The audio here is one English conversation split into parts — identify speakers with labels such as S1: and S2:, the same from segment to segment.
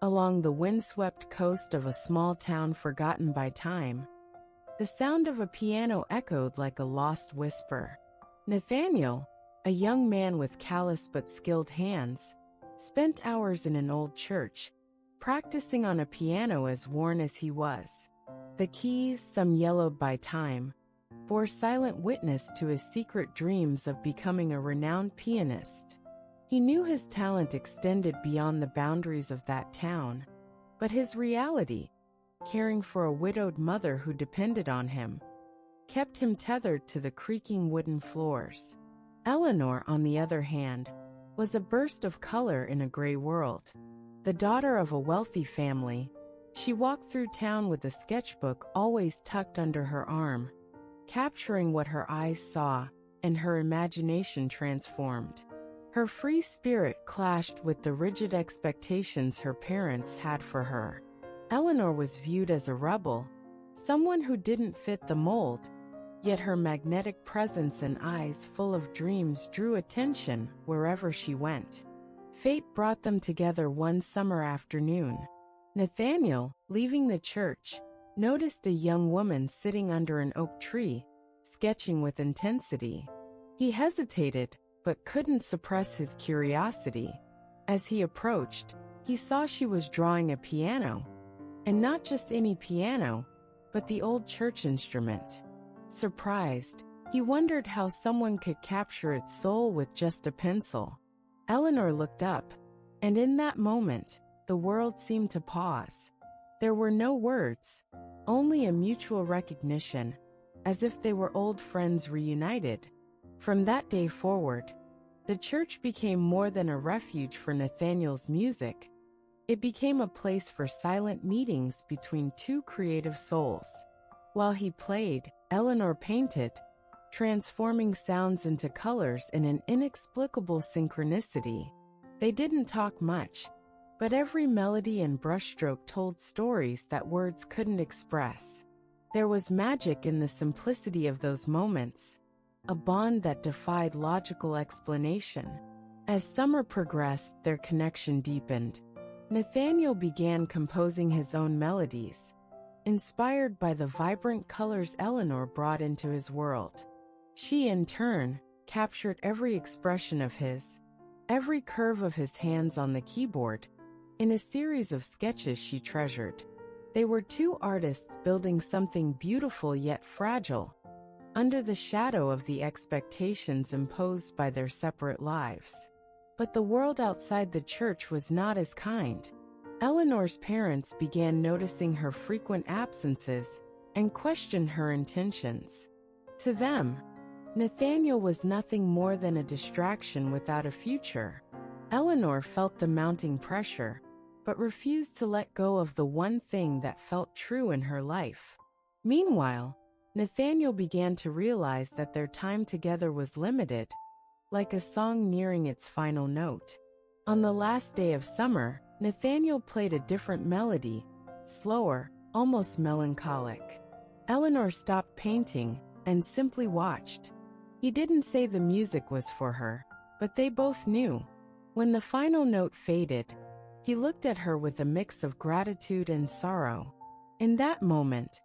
S1: along the windswept coast of a small town forgotten by time. The sound of a piano echoed like a lost whisper. Nathaniel, a young man with callous but skilled hands, spent hours in an old church, practicing on a piano as worn as he was. The keys, some yellowed by time, bore silent witness to his secret dreams of becoming a renowned pianist. He knew his talent extended beyond the boundaries of that town, but his reality, caring for a widowed mother who depended on him, kept him tethered to the creaking wooden floors. Eleanor, on the other hand, was a burst of color in a gray world. The daughter of a wealthy family, she walked through town with a sketchbook always tucked under her arm, capturing what her eyes saw, and her imagination transformed. Her free spirit clashed with the rigid expectations her parents had for her. Eleanor was viewed as a rebel, someone who didn't fit the mold, yet her magnetic presence and eyes full of dreams drew attention wherever she went. Fate brought them together one summer afternoon. Nathaniel, leaving the church, noticed a young woman sitting under an oak tree, sketching with intensity. He hesitated, but couldn't suppress his curiosity. As he approached, he saw she was drawing a piano, and not just any piano, but the old church instrument. Surprised, he wondered how someone could capture its soul with just a pencil. Eleanor looked up, and in that moment, the world seemed to pause. There were no words, only a mutual recognition, as if they were old friends reunited. From that day forward, the church became more than a refuge for Nathaniel's music. It became a place for silent meetings between two creative souls. While he played, Eleanor painted, transforming sounds into colors in an inexplicable synchronicity. They didn't talk much, but every melody and brushstroke told stories that words couldn't express. There was magic in the simplicity of those moments, a bond that defied logical explanation. As summer progressed, their connection deepened. Nathaniel began composing his own melodies, inspired by the vibrant colors Eleanor brought into his world. She, in turn, captured every expression of his, every curve of his hands on the keyboard, in a series of sketches she treasured. They were two artists building something beautiful yet fragile, under the shadow of the expectations imposed by their separate lives. But the world outside the church was not as kind. Eleanor's parents began noticing her frequent absences and questioned her intentions. To them, Nathaniel was nothing more than a distraction without a future. Eleanor felt the mounting pressure, but refused to let go of the one thing that felt true in her life. Meanwhile, Nathaniel began to realize that their time together was limited, like a song nearing its final note. On the last day of summer, Nathaniel played a different melody, slower, almost melancholic. Eleanor stopped painting and simply watched. He didn't say the music was for her, but they both knew. When the final note faded, he looked at her with a mix of gratitude and sorrow. In that moment,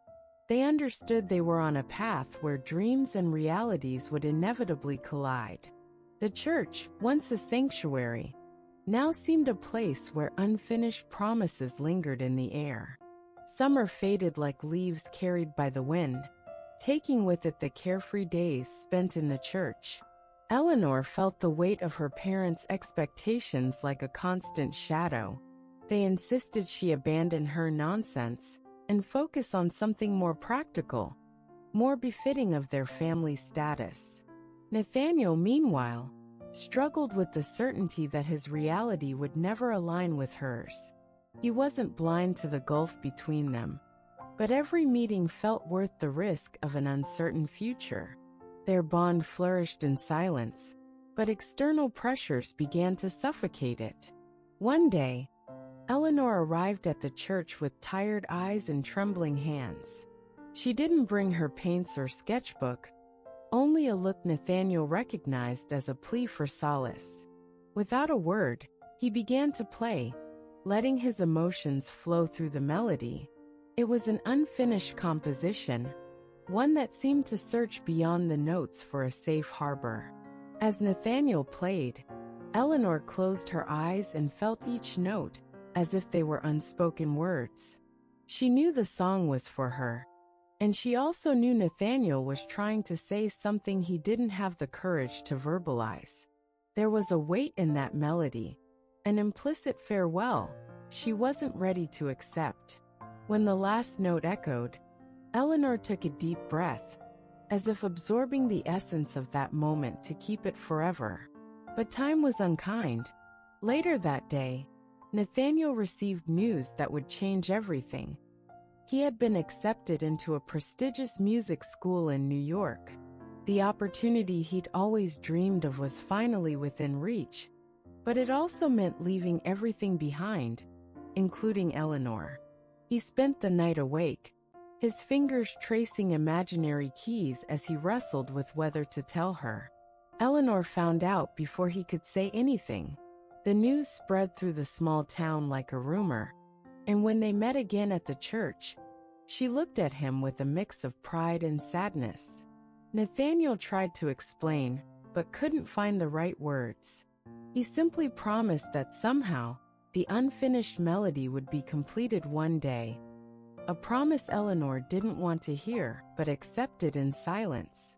S1: they understood they were on a path where dreams and realities would inevitably collide. The church, once a sanctuary, now seemed a place where unfinished promises lingered in the air. Summer faded like leaves carried by the wind, taking with it the carefree days spent in the church. Eleanor felt the weight of her parents' expectations like a constant shadow. They insisted she abandon her nonsense and focus on something more practical, more befitting of their family status. Nathaniel, meanwhile, struggled with the certainty that his reality would never align with hers. He wasn't blind to the gulf between them, but every meeting felt worth the risk of an uncertain future. Their bond flourished in silence, but external pressures began to suffocate it. One day, Eleanor arrived at the church with tired eyes and trembling hands. She didn't bring her paints or sketchbook, only a look Nathaniel recognized as a plea for solace. Without a word, he began to play, letting his emotions flow through the melody. It was an unfinished composition, one that seemed to search beyond the notes for a safe harbor. As Nathaniel played, Eleanor closed her eyes and felt each note, as if they were unspoken words. She knew the song was for her, and she also knew Nathaniel was trying to say something he didn't have the courage to verbalize. There was a weight in that melody, an implicit farewell she wasn't ready to accept. When the last note echoed, Eleanor took a deep breath, as if absorbing the essence of that moment to keep it forever. But time was unkind. Later that day, Nathaniel received news that would change everything. He had been accepted into a prestigious music school in New York. The opportunity he'd always dreamed of was finally within reach, but it also meant leaving everything behind, including Eleanor. He spent the night awake, his fingers tracing imaginary keys as he wrestled with whether to tell her. Eleanor found out before he could say anything. The news spread through the small town like a rumor, and when they met again at the church, she looked at him with a mix of pride and sadness. Nathaniel tried to explain, but couldn't find the right words. He simply promised that somehow, the unfinished melody would be completed one day. A promise Eleanor didn't want to hear, but accepted in silence.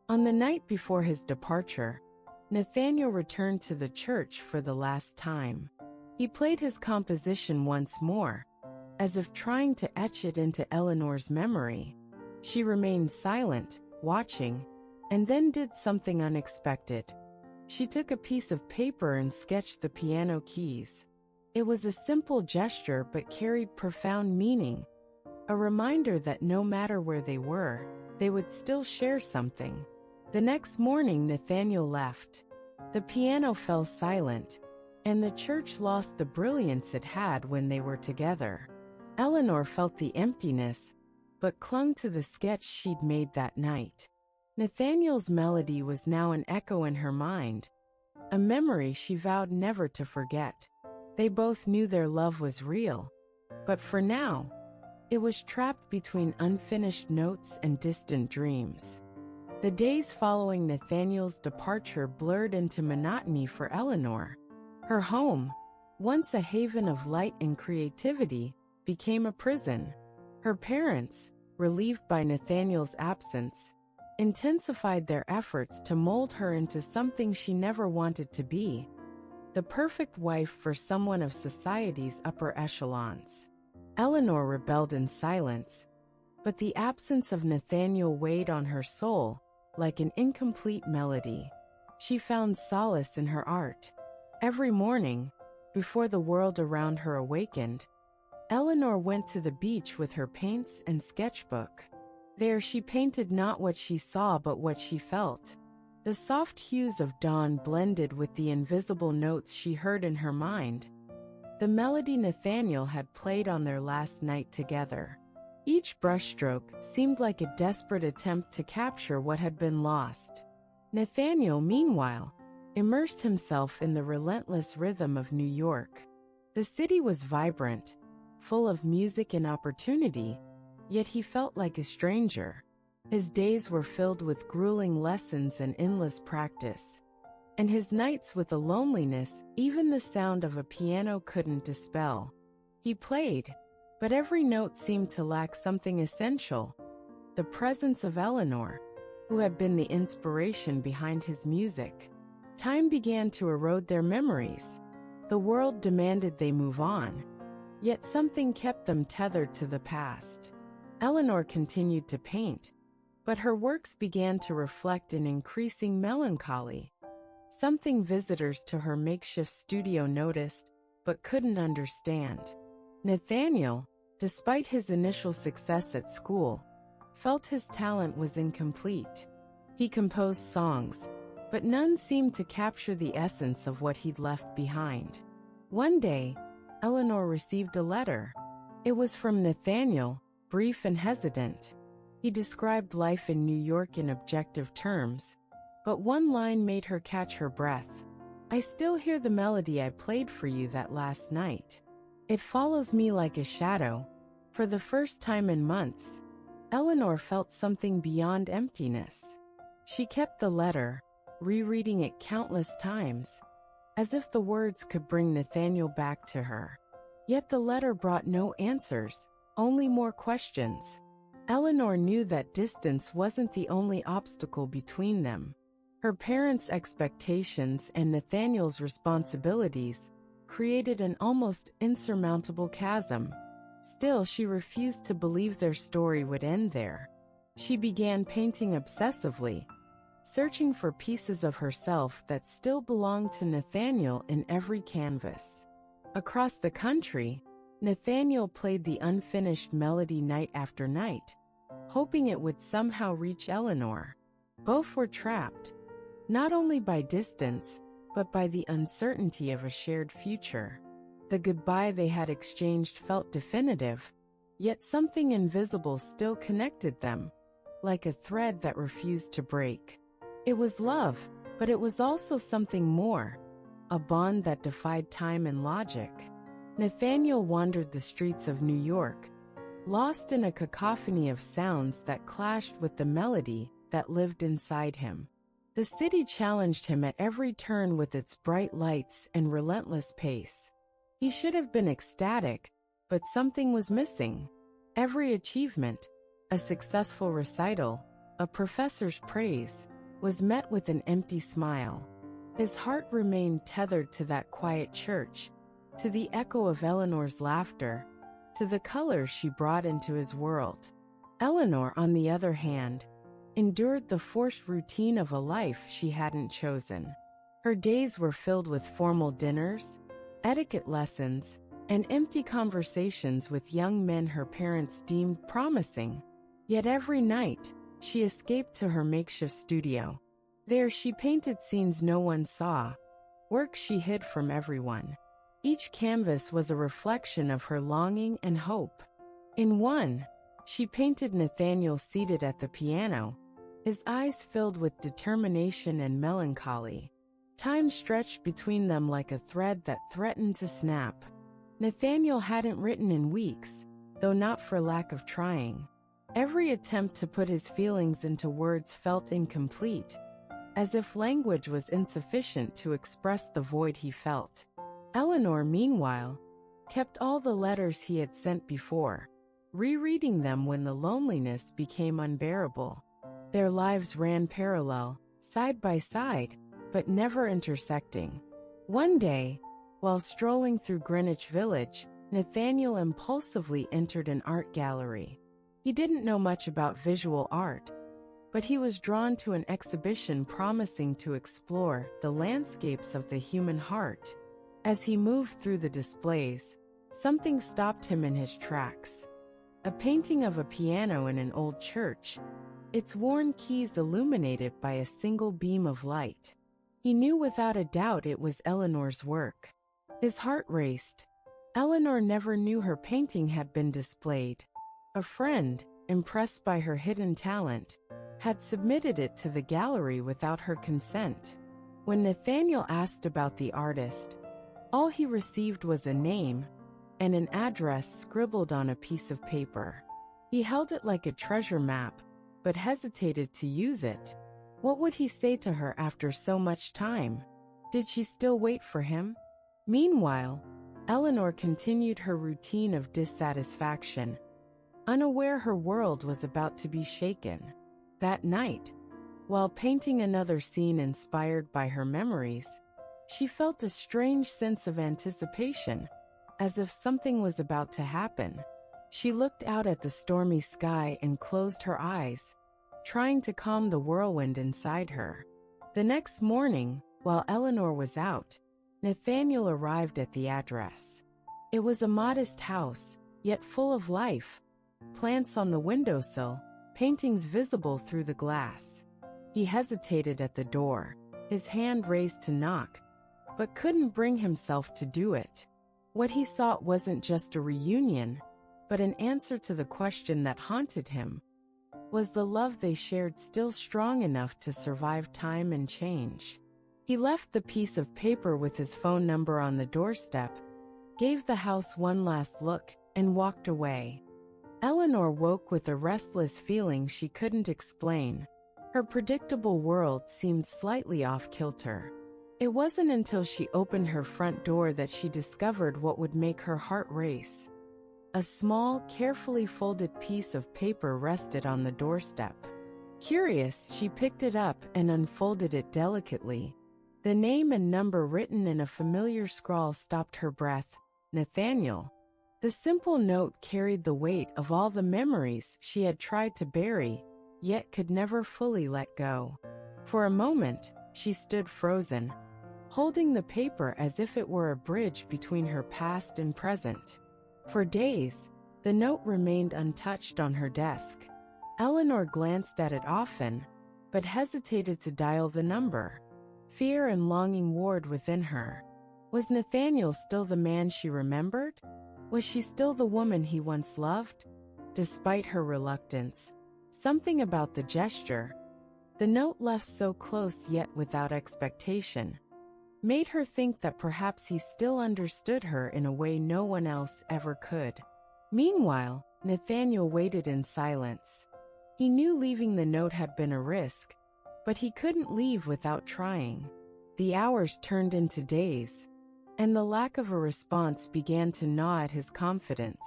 S1: On the night before his departure, Nathaniel returned to the church for the last time. He played his composition once more, as if trying to etch it into Eleanor's memory. She remained silent, watching, and then did something unexpected. She took a piece of paper and sketched the piano keys. It was a simple gesture but carried profound meaning, a reminder that no matter where they were, they would still share something. The next morning Nathaniel left. The piano fell silent, and the church lost the brilliance it had when they were together. Eleanor felt the emptiness, but clung to the sketch she'd made that night. Nathaniel's melody was now an echo in her mind, a memory she vowed never to forget. They both knew their love was real, but for now, it was trapped between unfinished notes and distant dreams. The days following Nathaniel's departure blurred into monotony for Eleanor. Her home, once a haven of light and creativity, became a prison. Her parents, relieved by Nathaniel's absence, intensified their efforts to mold her into something she never wanted to be, the perfect wife for someone of society's upper echelons. Eleanor rebelled in silence, but the absence of Nathaniel weighed on her soul like an incomplete melody. She found solace in her art. Every morning, before the world around her awakened, Eleanor went to the beach with her paints and sketchbook. There she painted not what she saw but what she felt. The soft hues of dawn blended with the invisible notes she heard in her mind, the melody Nathaniel had played on their last night together. Each brushstroke seemed like a desperate attempt to capture what had been lost. Nathaniel, meanwhile, immersed himself in the relentless rhythm of New York. The city was vibrant, full of music and opportunity, yet he felt like a stranger. His days were filled with grueling lessons and endless practice, and his nights with a loneliness even the sound of a piano couldn't dispel. He played, but every note seemed to lack something essential: the presence of Eleanor, who had been the inspiration behind his music. Time began to erode their memories. The world demanded they move on, yet something kept them tethered to the past. Eleanor continued to paint, but her works began to reflect an increasing melancholy, something visitors to her makeshift studio noticed but couldn't understand. Nathaniel, despite his initial success at school, felt his talent was incomplete. He composed songs, but none seemed to capture the essence of what he'd left behind. One day, Eleanor received a letter. It was from Nathaniel, brief and hesitant. He described life in New York in objective terms, but one line made her catch her breath. "I still hear the melody I played for you that last night." It follows me like a shadow. For the first time in months, Eleanor felt something beyond emptiness. She kept the letter, rereading it countless times, as if the words could bring Nathaniel back to her. Yet the letter brought no answers, only more questions. Eleanor knew that distance wasn't the only obstacle between them. Her parents' expectations and Nathaniel's responsibilities created an almost insurmountable chasm. Still, she refused to believe their story would end there. She began painting obsessively, searching for pieces of herself that still belonged to Nathaniel in every canvas. Across the country, Nathaniel played the unfinished melody night after night, hoping it would somehow reach Eleanor. Both were trapped, not only by distance, but by the uncertainty of a shared future. The goodbye they had exchanged felt definitive, yet something invisible still connected them, like a thread that refused to break. It was love, but it was also something more, a bond that defied time and logic. Nathaniel wandered the streets of New York, lost in a cacophony of sounds that clashed with the melody that lived inside him. The city challenged him at every turn with its bright lights and relentless pace. He should have been ecstatic, but something was missing. Every achievement, a successful recital, a professor's praise, was met with an empty smile. His heart remained tethered to that quiet church, to the echo of Eleanor's laughter, to the colors she brought into his world. Eleanor, on the other hand, endured the forced routine of a life she hadn't chosen. Her days were filled with formal dinners, etiquette lessons, and empty conversations with young men her parents deemed promising. Yet every night, she escaped to her makeshift studio. There she painted scenes no one saw, work she hid from everyone. Each canvas was a reflection of her longing and hope. In one, she painted Nathaniel seated at the piano, his eyes filled with determination and melancholy. Time stretched between them like a thread that threatened to snap. Nathaniel hadn't written in weeks, though not for lack of trying. Every attempt to put his feelings into words felt incomplete, as if language was insufficient to express the void he felt. Eleanor, meanwhile, kept all the letters he had sent before, rereading them when the loneliness became unbearable. Their lives ran parallel, side by side, but never intersecting. One day, while strolling through Greenwich Village, Nathaniel impulsively entered an art gallery. He didn't know much about visual art, but he was drawn to an exhibition promising to explore the landscapes of the human heart. As he moved through the displays, something stopped him in his tracks. A painting of a piano in an old church, its worn keys illuminated by a single beam of light. He knew without a doubt it was Eleanor's work. His heart raced. Eleanor never knew her painting had been displayed. A friend, impressed by her hidden talent, had submitted it to the gallery without her consent. When Nathaniel asked about the artist, all he received was a name and an address scribbled on a piece of paper. He held it like a treasure map, but hesitated to use it. What would he say to her after so much time? Did she still wait for him? Meanwhile, Eleanor continued her routine of dissatisfaction, unaware her world was about to be shaken. That night, while painting another scene inspired by her memories, she felt a strange sense of anticipation, as if something was about to happen. She looked out at the stormy sky and closed her eyes, trying to calm the whirlwind inside her. The next morning, while Eleanor was out, Nathaniel arrived at the address. It was a modest house, yet full of life. Plants on the windowsill, paintings visible through the glass. He hesitated at the door, his hand raised to knock, but couldn't bring himself to do it. What he sought wasn't just a reunion, but an answer to the question that haunted him. Was the love they shared still strong enough to survive time and change? He left the piece of paper with his phone number on the doorstep, gave the house one last look, and walked away. Eleanor woke with a restless feeling she couldn't explain. Her predictable world seemed slightly off-kilter. It wasn't until she opened her front door that she discovered what would make her heart race. A small, carefully folded piece of paper rested on the doorstep. Curious, she picked it up and unfolded it delicately. The name and number written in a familiar scrawl stopped her breath. Nathaniel. The simple note carried the weight of all the memories she had tried to bury, yet could never fully let go. For a moment, she stood frozen, holding the paper as if it were a bridge between her past and present. For days, the note remained untouched on her desk. Eleanor glanced at it often, but hesitated to dial the number. Fear and longing warred within her. Was Nathaniel still the man she remembered? Was she still the woman he once loved? Despite her reluctance, something about the gesture, the note left so close yet without expectation, made her think that perhaps he still understood her in a way no one else ever could. Meanwhile, Nathaniel waited in silence. He knew leaving the note had been a risk, but he couldn't leave without trying. The hours turned into days, and the lack of a response began to gnaw at his confidence.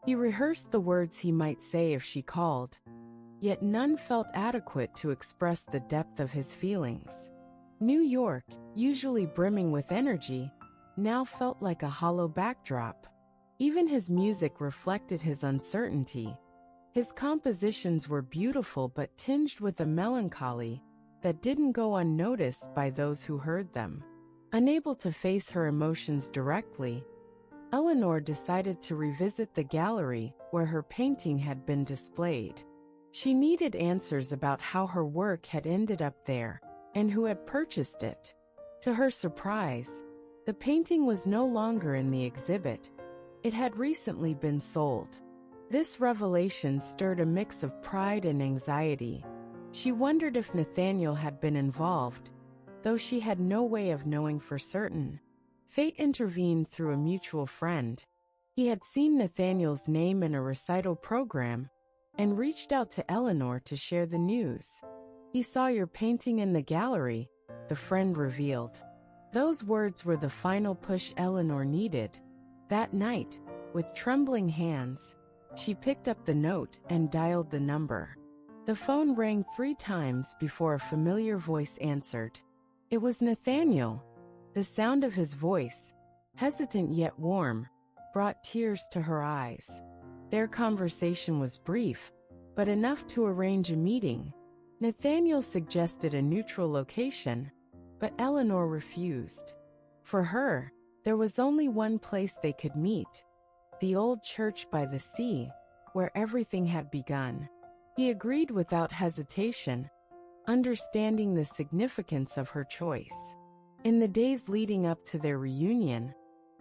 S1: He rehearsed the words he might say if she called, yet none felt adequate to express the depth of his feelings. New York, usually brimming with energy, now felt like a hollow backdrop. Even his music reflected his uncertainty. His compositions were beautiful but tinged with a melancholy that didn't go unnoticed by those who heard them. Unable to face her emotions directly, Eleanor decided to revisit the gallery where her painting had been displayed. She needed answers about how her work had ended up there and who had purchased it. To her surprise, the painting was no longer in the exhibit. It had recently been sold. This revelation stirred a mix of pride and anxiety. She wondered if Nathaniel had been involved, though she had no way of knowing for certain. Fate intervened through a mutual friend. He had seen Nathaniel's name in a recital program and reached out to Eleanor to share the news. "He saw your painting in the gallery," the friend revealed. Those words were the final push Eleanor needed. That night, with trembling hands, she picked up the note and dialed the number. The phone rang 3 times before a familiar voice answered. It was Nathaniel. The sound of his voice, hesitant yet warm, brought tears to her eyes. Their conversation was brief, but enough to arrange a meeting. Nathaniel suggested a neutral location, but Eleanor refused. For her, there was only one place they could meet: the old church by the sea, where everything had begun. He agreed without hesitation, understanding the significance of her choice. In the days leading up to their reunion,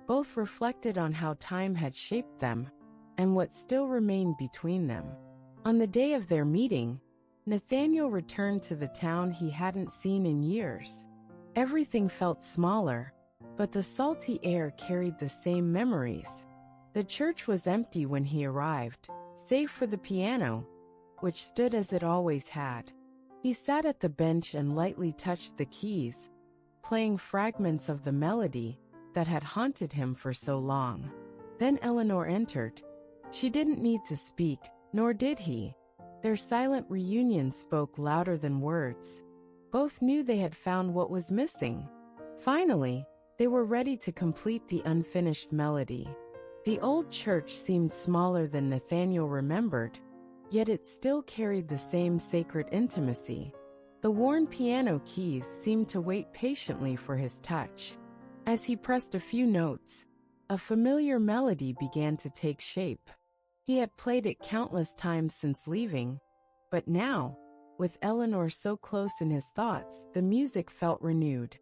S1: both reflected on how time had shaped them and what still remained between them. On the day of their meeting, Nathaniel returned to the town he hadn't seen in years. Everything felt smaller, but the salty air carried the same memories. The church was empty when he arrived, save for the piano, which stood as it always had. He sat at the bench and lightly touched the keys, playing fragments of the melody that had haunted him for so long. Then Eleanor entered. She didn't need to speak, nor did he. Their silent reunion spoke louder than words. Both knew they had found what was missing. Finally, they were ready to complete the unfinished melody. The old church seemed smaller than Nathaniel remembered, yet it still carried the same sacred intimacy. The worn piano keys seemed to wait patiently for his touch. As he pressed a few notes, a familiar melody began to take shape. He had played it countless times since leaving, but now, with Eleanor so close in his thoughts, the music felt renewed.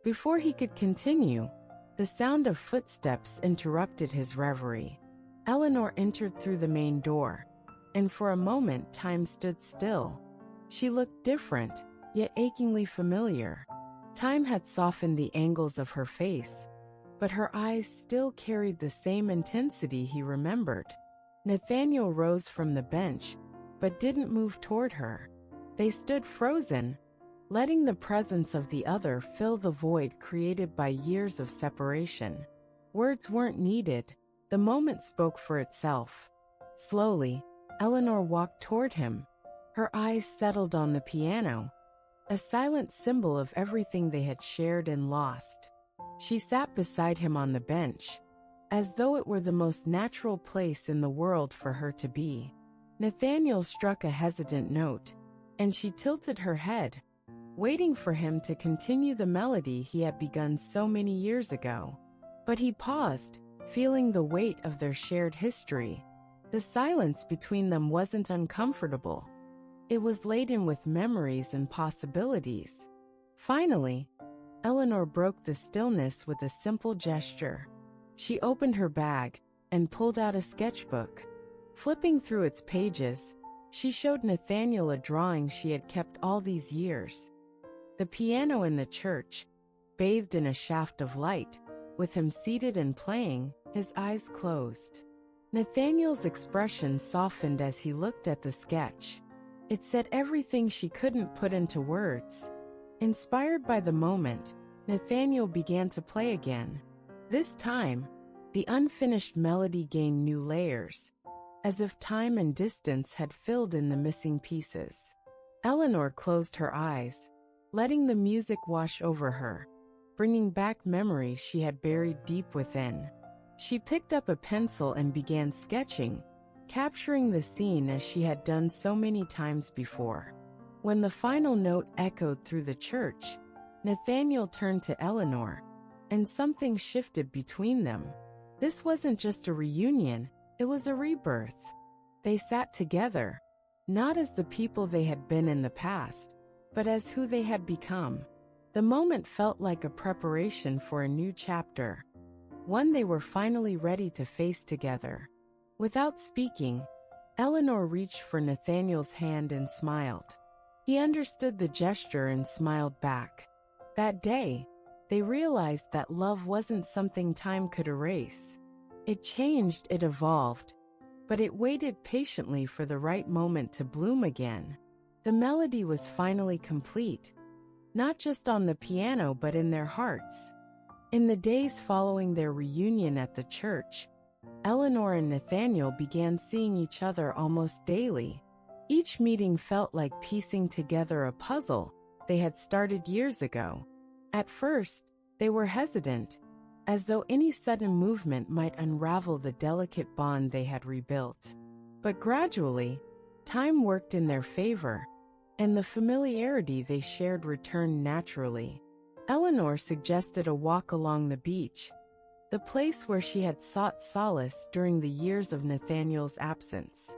S1: Before he could continue, the sound of footsteps interrupted his reverie. Eleanor entered through the main door, and for a moment time stood still. She looked different, yet achingly familiar. Time had softened the angles of her face, but her eyes still carried the same intensity he remembered. Nathaniel rose from the bench, but didn't move toward her. They stood frozen, letting the presence of the other fill the void created by years of separation. Words weren't needed. The moment spoke for itself. Slowly, Eleanor walked toward him. Her eyes settled on the piano, a silent symbol of everything they had shared and lost. She sat beside him on the bench, as though it were the most natural place in the world for her to be. Nathaniel struck a hesitant note, and she tilted her head, waiting for him to continue the melody he had begun so many years ago. But he paused, feeling the weight of their shared history. The silence between them wasn't uncomfortable. It was laden with memories and possibilities. Finally, Eleanor broke the stillness with a simple gesture. She opened her bag and pulled out a sketchbook. Flipping through its pages, she showed Nathaniel a drawing she had kept all these years. The piano in the church, bathed in a shaft of light, with him seated and playing, his eyes closed. Nathaniel's expression softened as he looked at the sketch. It said everything she couldn't put into words. Inspired by the moment, Nathaniel began to play again. This time, the unfinished melody gained new layers, as if time and distance had filled in the missing pieces. Eleanor closed her eyes, letting the music wash over her, bringing back memories she had buried deep within. She picked up a pencil and began sketching, capturing the scene as she had done so many times before. When the final note echoed through the church, Nathaniel turned to Eleanor, and something shifted between them. This wasn't just a reunion, it was a rebirth. They sat together, not as the people they had been in the past, but as who they had become. The moment felt like a preparation for a new chapter, one they were finally ready to face together. Without speaking, Eleanor reached for Nathaniel's hand and smiled. He understood the gesture and smiled back. That day, they realized that love wasn't something time could erase. It changed, it evolved, but it waited patiently for the right moment to bloom again. The melody was finally complete, not just on the piano but in their hearts. In the days following their reunion at the church, Eleanor and Nathaniel began seeing each other almost daily. Each meeting felt like piecing together a puzzle they had started years ago. At first, they were hesitant, as though any sudden movement might unravel the delicate bond they had rebuilt. But gradually, time worked in their favor, and the familiarity they shared returned naturally. Eleanor suggested a walk along the beach, the place where she had sought solace during the years of Nathaniel's absence.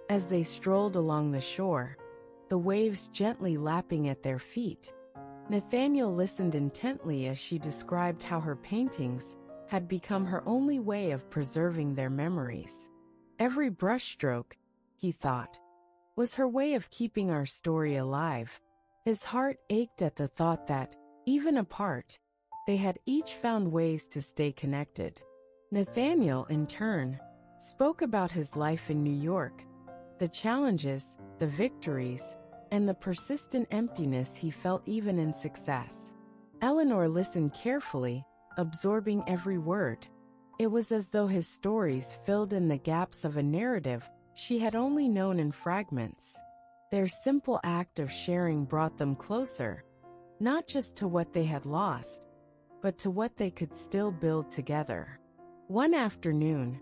S1: As they strolled along the shore, the waves gently lapping at their feet, Nathaniel listened intently as she described how her paintings had become her only way of preserving their memories. Every brushstroke, he thought, was her way of keeping our story alive. His heart ached at the thought that, even apart, they had each found ways to stay connected. Nathaniel, in turn, spoke about his life in New York, the challenges, the victories, and the persistent emptiness he felt even in success. Eleanor listened carefully, absorbing every word. It was as though his stories filled in the gaps of a narrative she had only known in fragments. Their simple act of sharing brought them closer, not just to what they had lost, but to what they could still build together. One afternoon,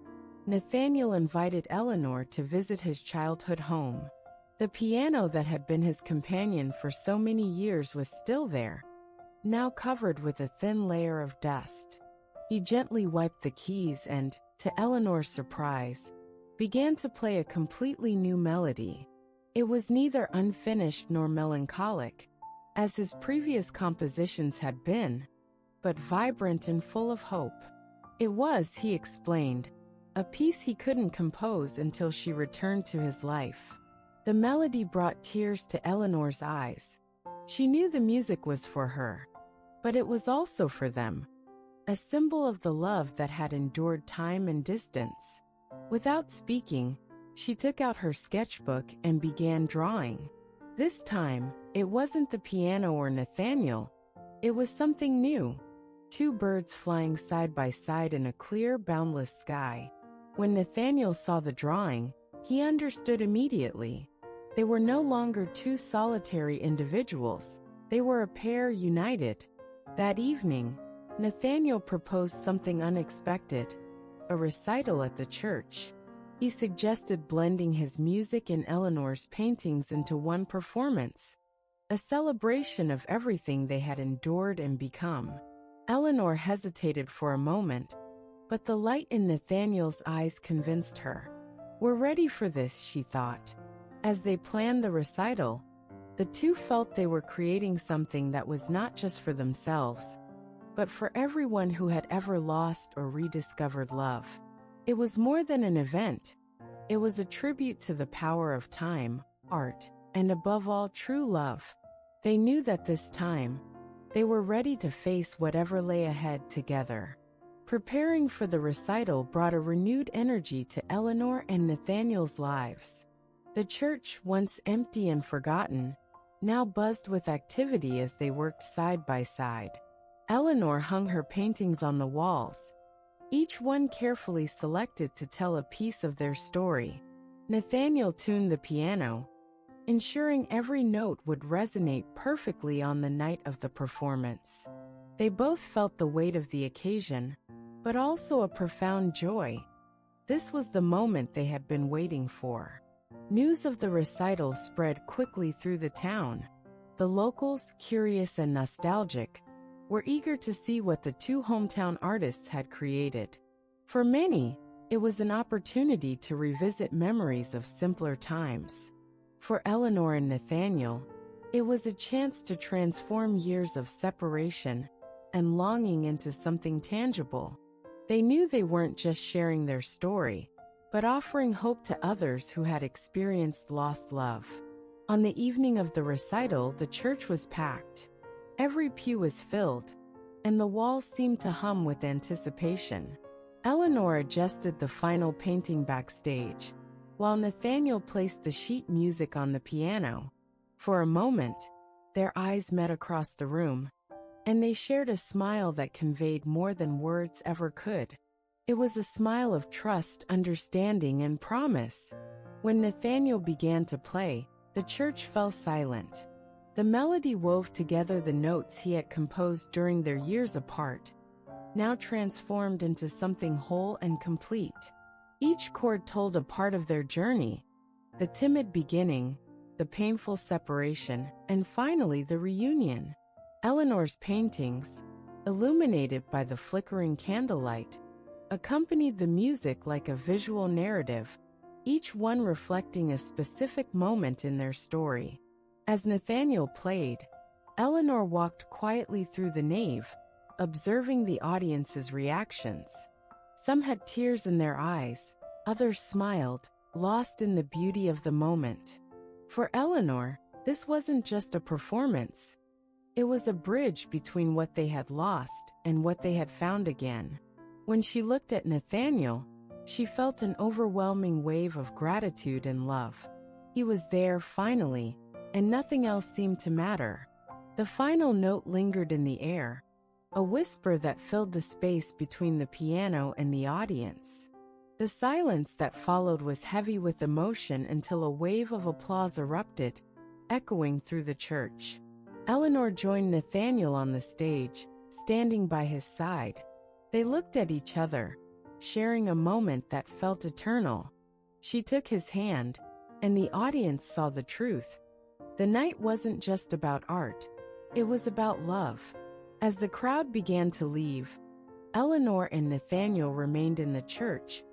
S1: Nathaniel invited Eleanor to visit his childhood home. The piano that had been his companion for so many years was still there, now covered with a thin layer of dust. He gently wiped the keys and, to Eleanor's surprise, began to play a completely new melody. It was neither unfinished nor melancholic, as his previous compositions had been, but vibrant and full of hope. It was, he explained, a piece he couldn't compose until she returned to his life. The melody brought tears to Eleanor's eyes. She knew the music was for her, but it was also for them. a symbol of the love that had endured time and distance. Without speaking, she took out her sketchbook and began drawing. This time, it wasn't the piano or Nathaniel. It was something new. Two birds flying side by side in a clear, boundless sky. When Nathaniel saw the drawing, he understood immediately. They were no longer two solitary individuals. They were a pair united. That evening, Nathaniel proposed something unexpected, a recital at the church. He suggested blending his music and Eleanor's paintings into one performance, a celebration of everything they had endured and become. Eleanor hesitated for a moment, but the light in Nathaniel's eyes convinced her. "We're ready for this," she thought. As they planned the recital, the two felt they were creating something that was not just for themselves, but for everyone who had ever lost or rediscovered love. It was more than an event. It was a tribute to the power of time, art, and above all, true love. They knew that this time, they were ready to face whatever lay ahead together. Preparing for the recital brought a renewed energy to Eleanor and Nathaniel's lives. The church, once empty and forgotten, now buzzed with activity as they worked side by side. Eleanor hung her paintings on the walls, each one carefully selected to tell a piece of their story. Nathaniel tuned the piano, ensuring every note would resonate perfectly on the night of the performance. They both felt the weight of the occasion, but also a profound joy. This was the moment they had been waiting for. News of the recital spread quickly through the town. The locals, curious and nostalgic, were eager to see what the two hometown artists had created. For many, it was an opportunity to revisit memories of simpler times. For Eleanor and Nathaniel, it was a chance to transform years of separation and longing into something tangible. They knew they weren't just sharing their story, but offering hope to others who had experienced lost love. On the evening of the recital, the church was packed. Every pew was filled, and the walls seemed to hum with anticipation. Eleanor adjusted the final painting backstage, while Nathaniel placed the sheet music on the piano. For a moment, their eyes met across the room, and they shared a smile that conveyed more than words ever could. It was a smile of trust, understanding, and promise. When Nathaniel began to play, the church fell silent. The melody wove together the notes he had composed during their years apart, now transformed into something whole and complete. Each chord told a part of their journey: the timid beginning, the painful separation, and finally the reunion. Eleanor's paintings, illuminated by the flickering candlelight, accompanied the music like a visual narrative, each one reflecting a specific moment in their story. As Nathaniel played, Eleanor walked quietly through the nave, observing the audience's reactions. Some had tears in their eyes, others smiled, lost in the beauty of the moment. For Eleanor, this wasn't just a performance. It was a bridge between what they had lost and what they had found again. When she looked at Nathaniel, she felt an overwhelming wave of gratitude and love. He was there finally, and nothing else seemed to matter. The final note lingered in the air, a whisper that filled the space between the piano and the audience. The silence that followed was heavy with emotion until a wave of applause erupted, echoing through the church. Eleanor joined Nathaniel on the stage, standing by his side. They looked at each other, sharing a moment that felt eternal. She took his hand, and the audience saw the truth. The night wasn't just about art, it was about love. As the crowd began to leave, Eleanor and Nathaniel remained in the church,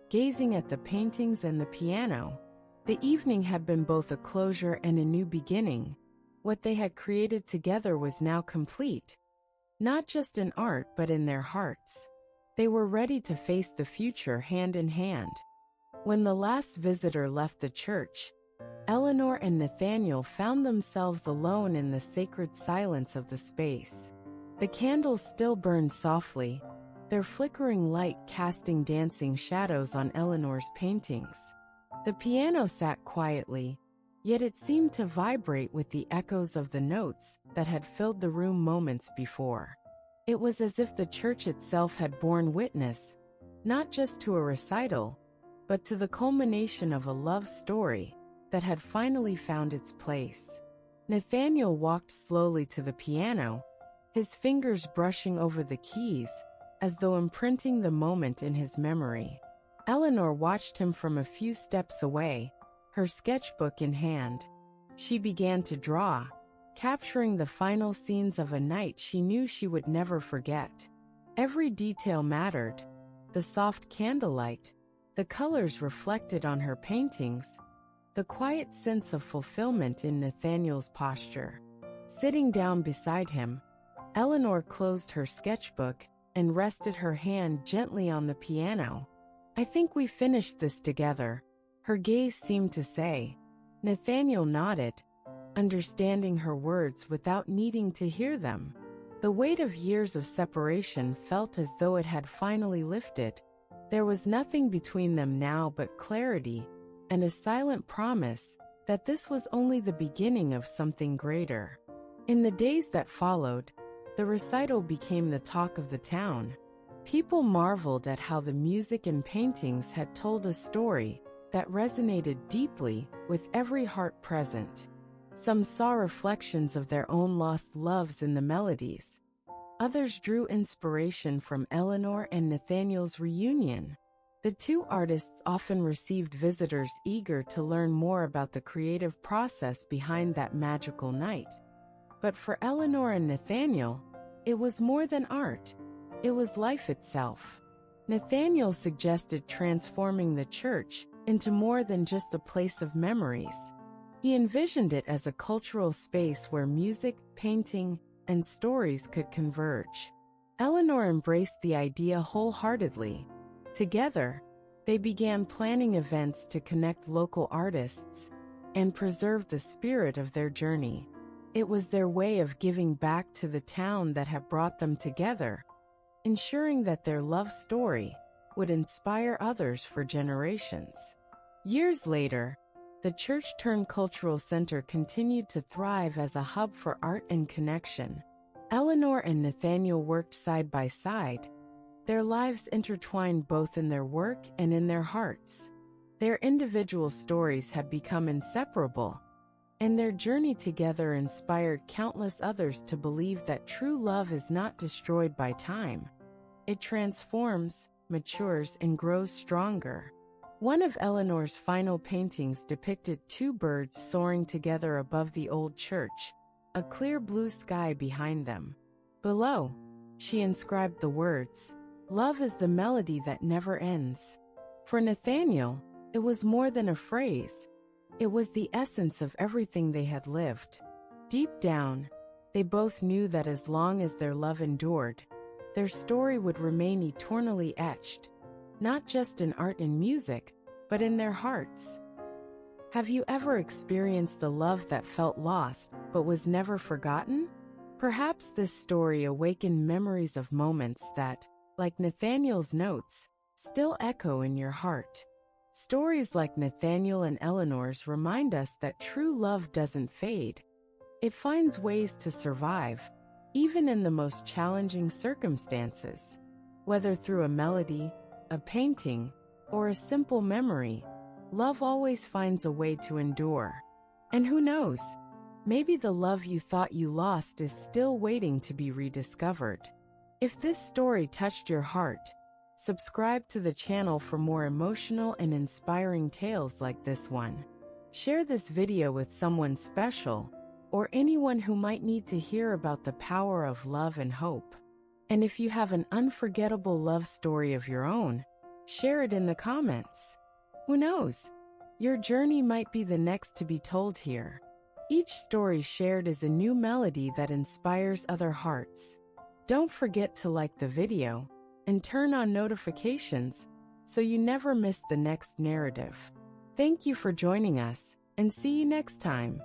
S1: gazing at the paintings and the piano. The evening had been both a closure and a new beginning. What they had created together was now complete, not just in art but in their hearts. They were ready to face the future hand in hand. When the last visitor left the church, Eleanor and Nathaniel found themselves alone in the sacred silence of the space. The candles still burned softly, their flickering light casting dancing shadows on Eleanor's paintings. The piano sat quietly, yet it seemed to vibrate with the echoes of the notes that had filled the room moments before. It was as if the church itself had borne witness, not just to a recital, but to the culmination of a love story that had finally found its place. Nathaniel walked slowly to the piano, his fingers brushing over the keys, as though imprinting the moment in his memory. Eleanor watched him from a few steps away, her sketchbook in hand. She began to draw, capturing the final scenes of a night she knew she would never forget. Every detail mattered: the soft candlelight, the colors reflected on her paintings, the quiet sense of fulfillment in Nathaniel's posture. Sitting down beside him, Eleanor closed her sketchbook and rested her hand gently on the piano. "I think we finished this together," her gaze seemed to say. Nathaniel nodded, understanding her words without needing to hear them. The weight of years of separation felt as though it had finally lifted. There was nothing between them now but clarity and a silent promise that this was only the beginning of something greater. In the days that followed, the recital became the talk of the town. People marveled at how the music and paintings had told a story that resonated deeply with every heart present. Some saw reflections of their own lost loves in the melodies. Others drew inspiration from Eleanor and Nathaniel's reunion. The two artists often received visitors eager to learn more about the creative process behind that magical night. But for Eleanor and Nathaniel, it was more than art. It was life itself. Nathaniel suggested transforming the church into more than just a place of memories. He envisioned it as a cultural space where music, painting, and stories could converge. Eleanor embraced the idea wholeheartedly. Together, they began planning events to connect local artists and preserve the spirit of their journey. It was their way of giving back to the town that had brought them together, ensuring that their love story would inspire others for generations. Years later, the church-turned-cultural center continued to thrive as a hub for art and connection. Eleanor and Nathaniel worked side by side, their lives intertwined both in their work and in their hearts. Their individual stories had become inseparable, and their journey together inspired countless others to believe that true love is not destroyed by time. It transforms, matures, and grows stronger. One of Eleanor's final paintings depicted two birds soaring together above the old church, a clear blue sky behind them. Below, she inscribed the words, "Love is the melody that never ends." For Nathaniel, it was more than a phrase. It was the essence of everything they had lived. Deep down, they both knew that as long as their love endured, their story would remain eternally etched, not just in art and music, but in their hearts. Have you ever experienced a love that felt lost but was never forgotten? Perhaps this story awakened memories of moments that, like Nathaniel's notes, still echo in your heart. Stories like Nathaniel and Eleanor's remind us that true love doesn't fade. It finds ways to survive, even in the most challenging circumstances. Whether through a melody, a painting, or a simple memory, love always finds a way to endure. And who knows, maybe the love you thought you lost is still waiting to be rediscovered. If this story touched your heart, subscribe to the channel for more emotional and inspiring tales like this one. Share this video with someone special, or anyone who might need to hear about the power of love and hope. And if you have an unforgettable love story of your own, share it in the comments. Who knows? Your journey might be the next to be told here. Each story shared is a new melody that inspires other hearts. Don't forget to like the video and turn on notifications so you never miss the next narrative. Thank you for joining us, and see you next time.